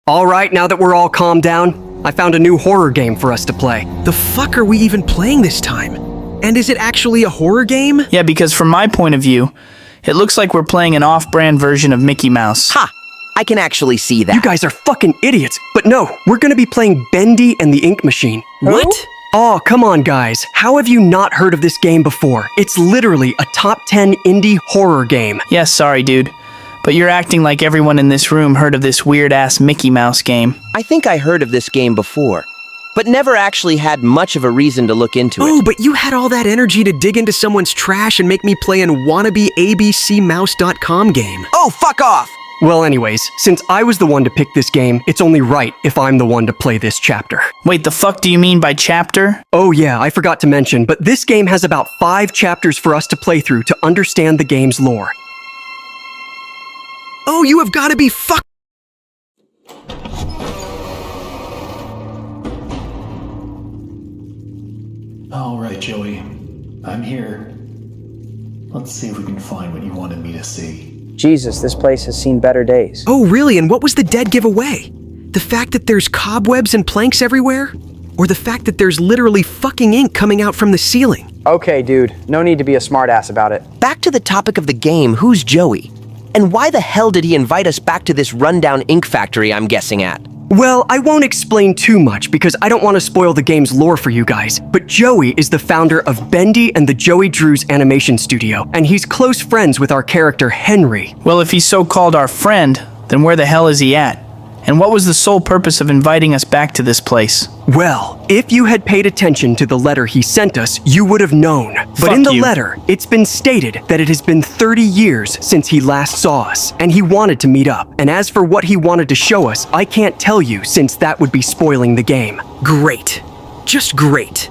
Alright, now that we're all calmed down, I found a new horror game for us to play. The fuck are we even playing this time? And is it actually a horror game? Yeah, because from my point of view, it looks like we're playing an off-brand version of Mickey Mouse. Ha! I can actually see that. You guys are fucking idiots. But no, we're gonna be playing Bendy and the Ink Machine. What? Oh, come on, guys. How have you not heard of this game before? It's literally a top 10 indie horror game. Yeah, sorry, dude. But you're acting like everyone in this room heard of this weird-ass Mickey Mouse game. I think I heard of this game before, but never actually had much of a reason to look into it. Oh, but you had all that energy to dig into someone's trash and make me play an wannabe abcmouse.com game. Oh, fuck off! Well, anyways, since I was the one to pick this game, it's only right if I'm the one to play this chapter. Wait, the fuck do you mean by chapter? Oh yeah, I forgot to mention, but this game has about 5 chapters for us to play through to understand the game's lore. Oh, you have got to be fuck. All right, Joey. I'm here. Let's see if we can find what you wanted me to see. Jesus, this place has seen better days. Oh, really? And what was the dead giveaway? The fact that there's cobwebs and planks everywhere? Or the fact that there's literally fucking ink coming out from the ceiling? Okay, dude. No need to be a smartass about it. Back to the topic of the game, who's Joey? And why the hell did he invite us back to this rundown ink factory I'm guessing at? Well, I won't explain too much because I don't want to spoil the game's lore for you guys, but Joey is the founder of Bendy and the Joey Drews animation studio, and he's close friends with our character Henry. Well, if he's so-called our friend, then where the hell is he at? And what was the sole purpose of inviting us back to this place? Well, if you had paid attention to the letter he sent us, you would have known. But Fuck in the you. letter, it's been stated that it has been 30 years since he last saw us, and he wanted to meet up. And as for what he wanted to show us, I can't tell you since that would be spoiling the game. Great. Just great.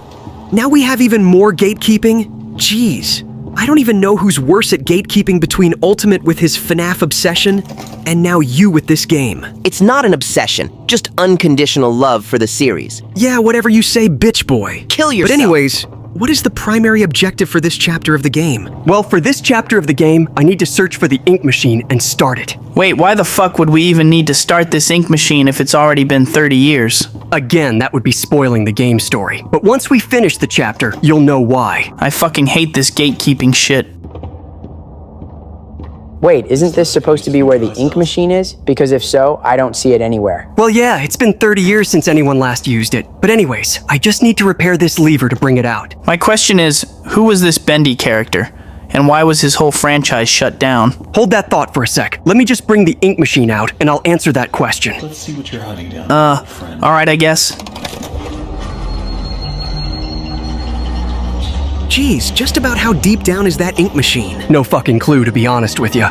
Now we have even more gatekeeping? Jeez. I don't even know who's worse at gatekeeping between Ultimate with his FNAF obsession and now you with this game. It's not an obsession, just unconditional love for the series. Yeah, whatever you say, bitch boy. Kill yourself. But anyways, what is the primary objective for this chapter of the game? Well, for this chapter of the game, I need to search for the ink machine and start it. Wait, why the fuck would we even need to start this ink machine if it's already been 30 years? Again, that would be spoiling the game story. But once we finish the chapter, you'll know why. I fucking hate this gatekeeping shit. Wait, isn't this supposed to be where the ink machine is? Because if so, I don't see it anywhere. Well, yeah, it's been 30 years since anyone last used it. But anyways, I just need to repair this lever to bring it out. My question is, who was this Bendy character? And why was his whole franchise shut down? Hold that thought for a sec. Let me just bring the ink machine out, and I'll answer that question. Let's see what you're hiding down there, friend. Alright, I guess. Jeez, just about how deep down is that ink machine? No fucking clue, to be honest with you.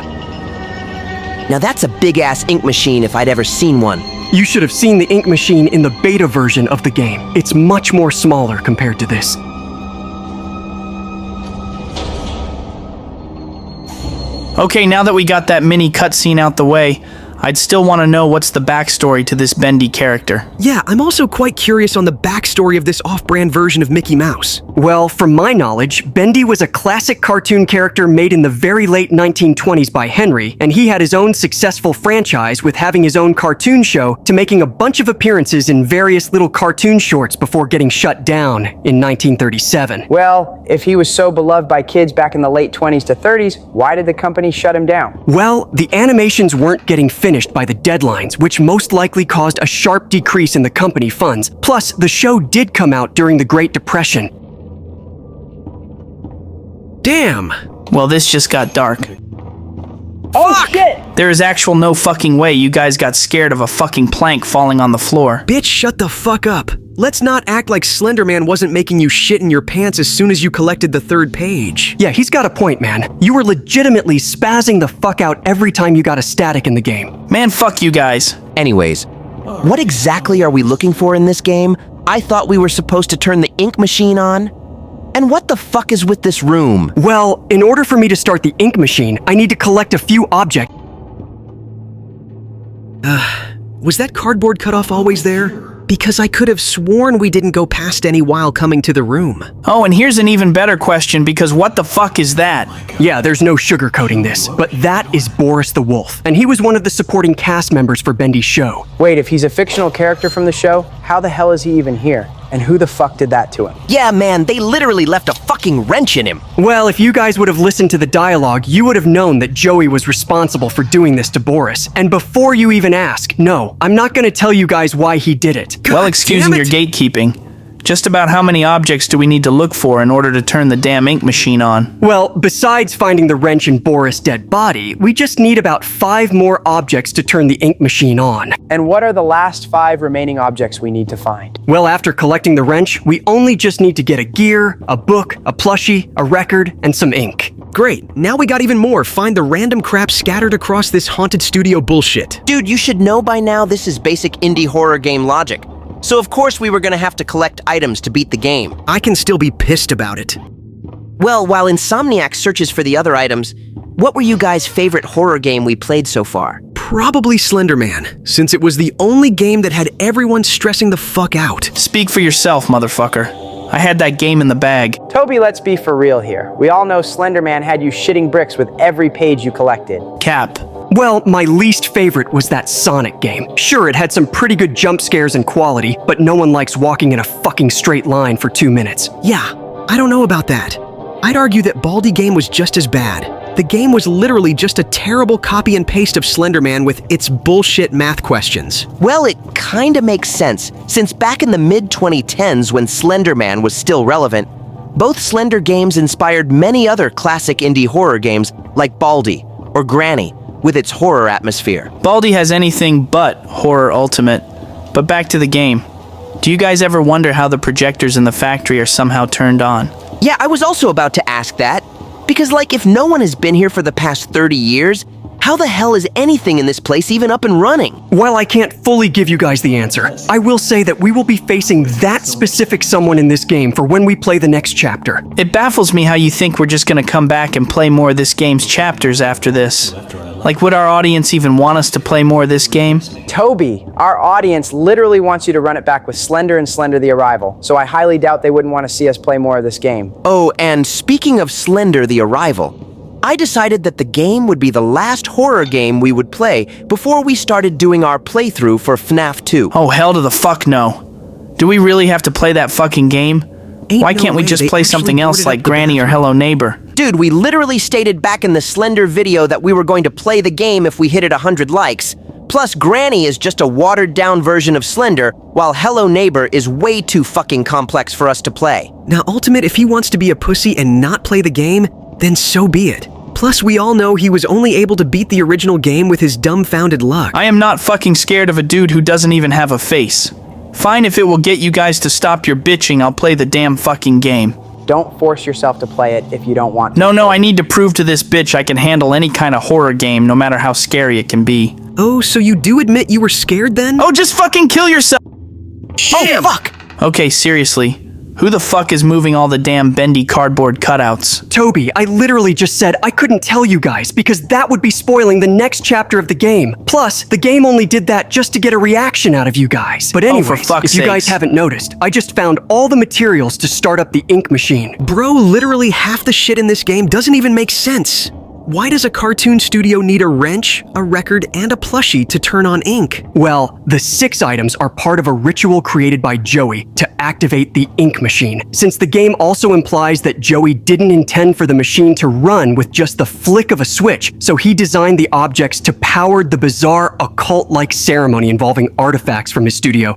Now that's a big-ass ink machine if I'd ever seen one. You should have seen the ink machine in the beta version of the game. It's much more smaller compared to this. Okay, now that we got that mini cutscene out the way, I'd still want to know what's the backstory to this Bendy character. Yeah, I'm also quite curious on the backstory of this off-brand version of Mickey Mouse. Well, from my knowledge, Bendy was a classic cartoon character made in the very late 1920s by Henry, and he had his own successful franchise with having his own cartoon show to making a bunch of appearances in various little cartoon shorts before getting shut down in 1937. Well, if he was so beloved by kids back in the late 20s to 30s, why did the company shut him down? Well, the animations weren't getting finished by the deadlines, which most likely caused a sharp decrease in the company funds. Plus, the show did come out during the Great Depression. Damn! Well, this just got dark. Oh, shit! There is actual no fucking way you guys got scared of a fucking plank falling on the floor. Bitch, shut the fuck up. Let's not act like Slender Man wasn't making you shit in your pants as soon as you collected the 3rd page. Yeah, he's got a point, man. You were legitimately spazzing the fuck out every time you got a static in the game. Man, fuck you guys. Anyways, what exactly are we looking for in this game? I thought we were supposed to turn the ink machine on. And what the fuck is with this room? Well, in order for me to start the ink machine, I need to collect a few objects. Was that cardboard cutoff always there? Because I could have sworn we didn't go past any while coming to the room. Oh, and here's an even better question, because what the fuck is that? Yeah, there's no sugarcoating this, but that is Boris the Wolf, and he was one of the supporting cast members for Bendy's show. Wait, if he's a fictional character from the show, how the hell is he even here? And who the fuck did that to him? Yeah, man, they literally left a fucking wrench in him. Well, if you guys would have listened to the dialogue, you would have known that Joey was responsible for doing this to Boris. And before you even ask, no, I'm not gonna tell you guys why he did it. Well, excusing your gatekeeping. Just about how many objects do we need to look for in order to turn the damn ink machine on? Well, besides finding the wrench in Boris' dead body, we just need about 5 more objects to turn the ink machine on. And what are the last 5 remaining objects we need to find? Well, after collecting the wrench, we only just need to get a gear, a book, a plushie, a record, and some ink. Great, now we got even more. Find the random crap scattered across this haunted studio bullshit. Dude, you should know by now this is basic indie horror game logic. So of course we were gonna have to collect items to beat the game. I can still be pissed about it. Well, while Insomniac searches for the other items, what were you guys' favorite horror game we played so far? Probably Slender Man, since it was the only game that had everyone stressing the fuck out. Speak for yourself, motherfucker. I had that game in the bag. Toby, let's be for real here. We all know Slender Man had you shitting bricks with every page you collected. Cap. Well, my least favorite was that Sonic game. Sure, it had some pretty good jump scares and quality, but no one likes walking in a fucking straight line for 2 minutes. Yeah, I don't know about that. I'd argue that Baldi game was just as bad. The game was literally just a terrible copy and paste of Slender Man with its bullshit math questions. Well, it kinda makes sense, since back in the mid-2010s when Slender Man was still relevant, both Slender games inspired many other classic indie horror games like Baldi or Granny, with its horror atmosphere. Baldi has anything but horror ultimate. But back to the game. Do you guys ever wonder how the projectors in the factory are somehow turned on? Yeah, I was also about to ask that. Because, like, if no one has been here for the past 30 years, how the hell is anything in this place even up and running? While I can't fully give you guys the answer, I will say that we will be facing that specific someone in this game for when we play the next chapter. It baffles me how you think we're just gonna come back and play more of this game's chapters after this. Like, would our audience even want us to play more of this game? Toby, our audience literally wants you to run it back with Slender and Slender the Arrival, so I highly doubt they wouldn't want to see us play more of this game. Oh, and speaking of Slender the Arrival, I decided that the game would be the last horror game we would play before we started doing our playthrough for FNAF 2. Oh, hell to the fuck no. Do we really have to play that fucking game? Why can't we just play something else like Granny or Hello Neighbor? Dude, we literally stated back in the Slender video that we were going to play the game if we hit it 100 likes. Plus, Granny is just a watered-down version of Slender, while Hello Neighbor is way too fucking complex for us to play. Now, Ultimate, if he wants to be a pussy and not play the game, then so be it. Plus, we all know he was only able to beat the original game with his dumbfounded luck. I am not fucking scared of a dude who doesn't even have a face. Fine, if it will get you guys to stop your bitching, I'll play the damn fucking game. Don't force yourself to play it if you don't want to. No, I need to prove to this bitch I can handle any kind of horror game, no matter how scary it can be. Oh, so you do admit you were scared then? Oh, just fucking kill yourself! Oh, fuck! Okay, seriously. Who the fuck is moving all the damn Bendy cardboard cutouts? Toby, I literally just said I couldn't tell you guys because that would be spoiling the next chapter of the game. Plus, the game only did that just to get a reaction out of you guys. But anyways, for fuck's if you guys sakes. haven't noticed, I just found all the materials to start up the ink machine. Bro, literally half the shit in this game doesn't even make sense. Why does a cartoon studio need a wrench, a record, and a plushie to turn on ink? Well, the 6 items are part of a ritual created by Joey to activate the ink machine, since the game also implies that Joey didn't intend for the machine to run with just the flick of a switch, so he designed the objects to power the bizarre occult-like ceremony involving artifacts from his studio.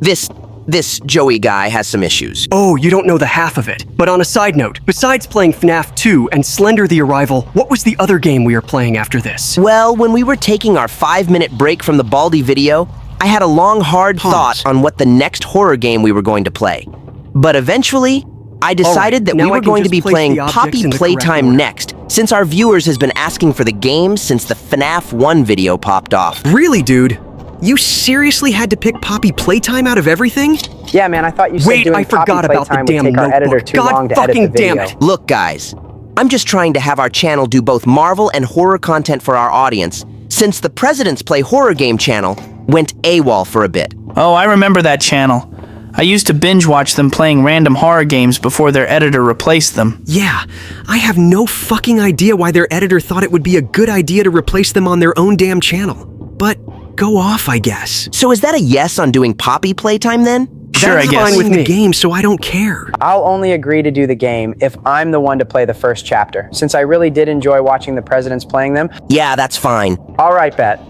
This Joey guy has some issues. Oh, you don't know the half of it. But on a side note, besides playing FNAF 2 and Slender the Arrival, what was the other game we were playing after this? Well, when we were taking our 5-minute break from the Baldi video, I had a long, hard thought on what the next horror game we were going to play. But eventually, I decided that we were going to be playing Poppy Playtime next, since our viewers has been asking for the game since the FNAF 1 video popped off. Really, dude? You seriously had to pick Poppy Playtime out of everything? Yeah, man, I thought you said Wait, doing I forgot Poppy about the Playtime damn would take our editor notebook. too God long to edit fucking the video. damn it. Look, guys, I'm just trying to have our channel do both Marvel and horror content for our audience, since the President's Play horror game channel went AWOL for a bit. Oh, I remember that channel. I used to binge watch them playing random horror games before their editor replaced them. Yeah, I have no fucking idea why their editor thought it would be a good idea to replace them on their own damn channel. But go off, I guess. So is that a yes on doing Poppy playtime then? Sure, I That's guess. fine with the game, so I don't care. I'll only agree to do the game if I'm the one to play the first chapter, since I really did enjoy watching the presidents playing them. Yeah, that's fine. All right, Bet.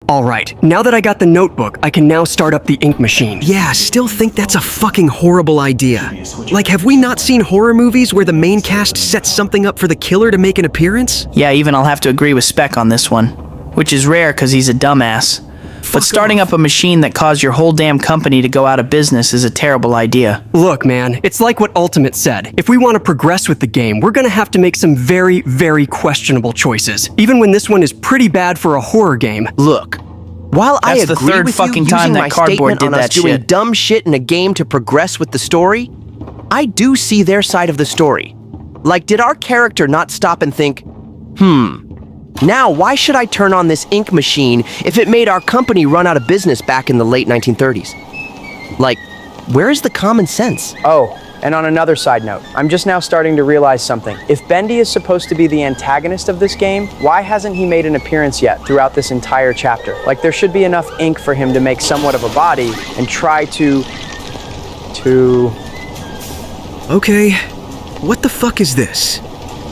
Alright, now that I got the notebook, I can now start up the ink machine. Yeah, still think that's a fucking horrible idea. Like, have we not seen horror movies where the main cast sets something up for the killer to make an appearance? Yeah, even I'll have to agree with Spec on this one, which is rare because he's a dumbass. But starting up a machine that caused your whole damn company to go out of business is a terrible idea. Look, man, it's like what Ultimate said. If we want to progress with the game, we're gonna have to make some very, very questionable choices. Even when this one is pretty bad for a horror game. Look, while I That's the agree third with fucking you time using that my Cardboard statement did on us that doing shit. dumb shit in a game to progress with the story, I do see their side of the story. Like, did our character not stop and think, now why should I turn on this ink machine if it made our company run out of business back in the late 1930s? Like, where is the common sense? Oh, and on another side note, I'm just now starting to realize something. If Bendy is supposed to be the antagonist of this game, why hasn't he made an appearance yet throughout this entire chapter? Like, there should be enough ink for him to make somewhat of a body and try to... Okay, what the fuck is this?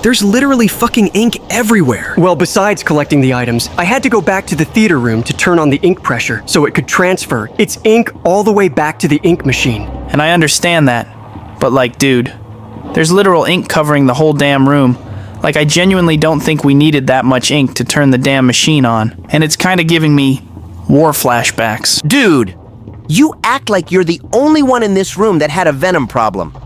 There's literally fucking ink everywhere. Well, besides collecting the items, I had to go back to the theater room to turn on the ink pressure so it could transfer its ink all the way back to the ink machine. And I understand that. But like, dude, there's literal ink covering the whole damn room. Like, I genuinely don't think we needed that much ink to turn the damn machine on. And it's kind of giving me war flashbacks. Dude, you act like you're the only one in this room that had a venom problem.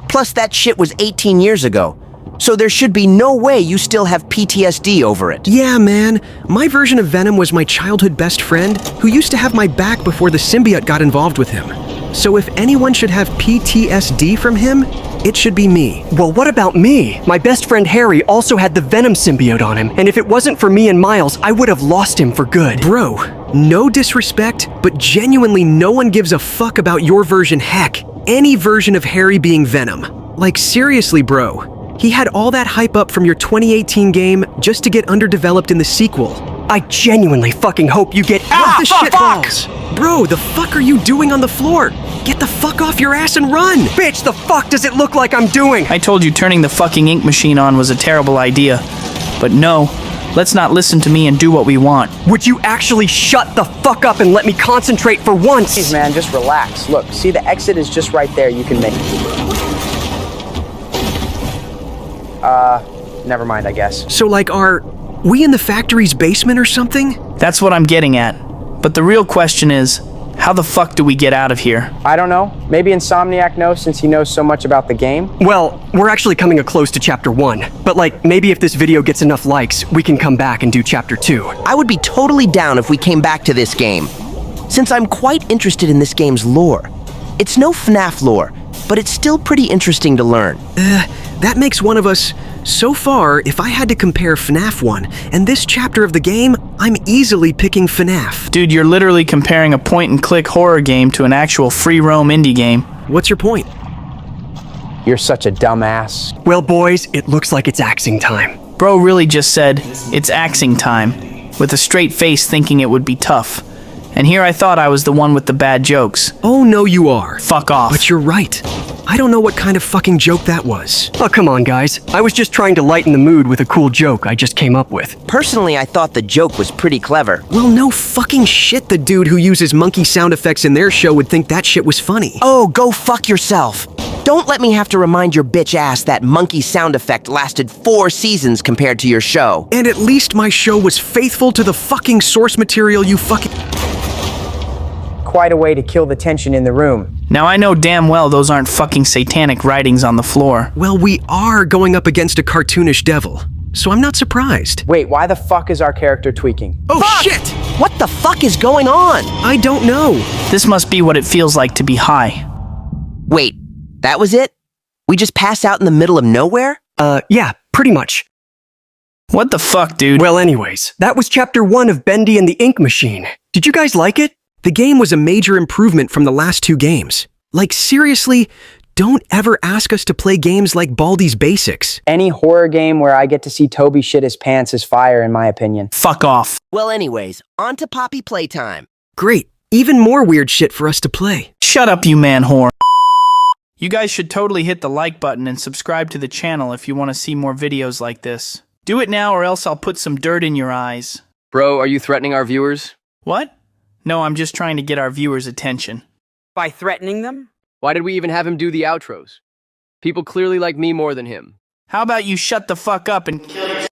Plus, that shit was 18 years ago. So there should be no way you still have PTSD over it. Yeah, man. My version of Venom was my childhood best friend who used to have my back before the symbiote got involved with him. So if anyone should have PTSD from him, it should be me. Well, what about me? My best friend Harry also had the Venom symbiote on him, and if it wasn't for me and Miles, I would have lost him for good. Bro, no disrespect, but genuinely no one gives a fuck about your version, heck, any version of Harry being Venom. Like, seriously, bro. He had all that hype up from your 2018 game just to get underdeveloped in the sequel. I genuinely fucking hope you get What the shit balls? Bro, the fuck are you doing on the floor? Get the fuck off your ass and run! Bitch, the fuck does it look like I'm doing? I told you turning the fucking ink machine on was a terrible idea. But no, let's not listen to me and do what we want. Would you actually shut the fuck up and let me concentrate for once? Jeez, man, just relax. Look, see, the exit is just right there. You can make it. Never mind, I guess. So, like, are we in the factory's basement or something? That's what I'm getting at. But the real question is, how the fuck do we get out of here? I don't know. Maybe Insomniac knows since he knows so much about the game. Well, we're actually coming close to chapter 1. But like, maybe if this video gets enough likes, we can come back and do chapter 2. I would be totally down if we came back to this game, since I'm quite interested in this game's lore. It's no FNAF lore, but it's still pretty interesting to learn. That makes one of us. So far, if I had to compare FNAF 1 and this chapter of the game, I'm easily picking FNAF. Dude, you're literally comparing a point-and-click horror game to an actual free-roam indie game. What's your point? You're such a dumbass. Well, boys, it looks like it's axing time. Bro really just said, it's axing time, with a straight face thinking it would be tough. And here I thought I was the one with the bad jokes. Oh, no, you are. Fuck off. But you're right. I don't know what kind of fucking joke that was. Oh, come on, guys. I was just trying to lighten the mood with a cool joke I just came up with. Personally, I thought the joke was pretty clever. Well, no fucking shit the dude who uses monkey sound effects in their show would think that shit was funny. Oh, go fuck yourself. Don't let me have to remind your bitch ass that monkey sound effect lasted 4 seasons compared to your show. And at least my show was faithful to the fucking source material, you fucking... Quite a way to kill the tension in the room. Now I know damn well those aren't fucking satanic writings on the floor. Well, we are going up against a cartoonish devil, so I'm not surprised. Wait, why the fuck is our character tweaking? Oh, Fuck! shit! What the fuck is going on? I don't know. This must be what it feels like to be high. Wait, that was it? We just pass out in the middle of nowhere? Yeah, pretty much. What the fuck, dude? Well, anyways, that was chapter 1 of Bendy and the Ink Machine. Did you guys like it? The game was a major improvement from the last 2 games. Like, seriously, don't ever ask us to play games like Baldi's Basics. Any horror game where I get to see Toby shit his pants is fire, in my opinion. Fuck off. Well, anyways, on to Poppy playtime. Great, even more weird shit for us to play. Shut up, you man whore. You guys should totally hit the like button and subscribe to the channel if you want to see more videos like this. Do it now or else I'll put some dirt in your eyes. Bro, are you threatening our viewers? What? No, I'm just trying to get our viewers' attention. By threatening them? Why did we even have him do the outros? People clearly like me more than him. How about you shut the fuck up and kill your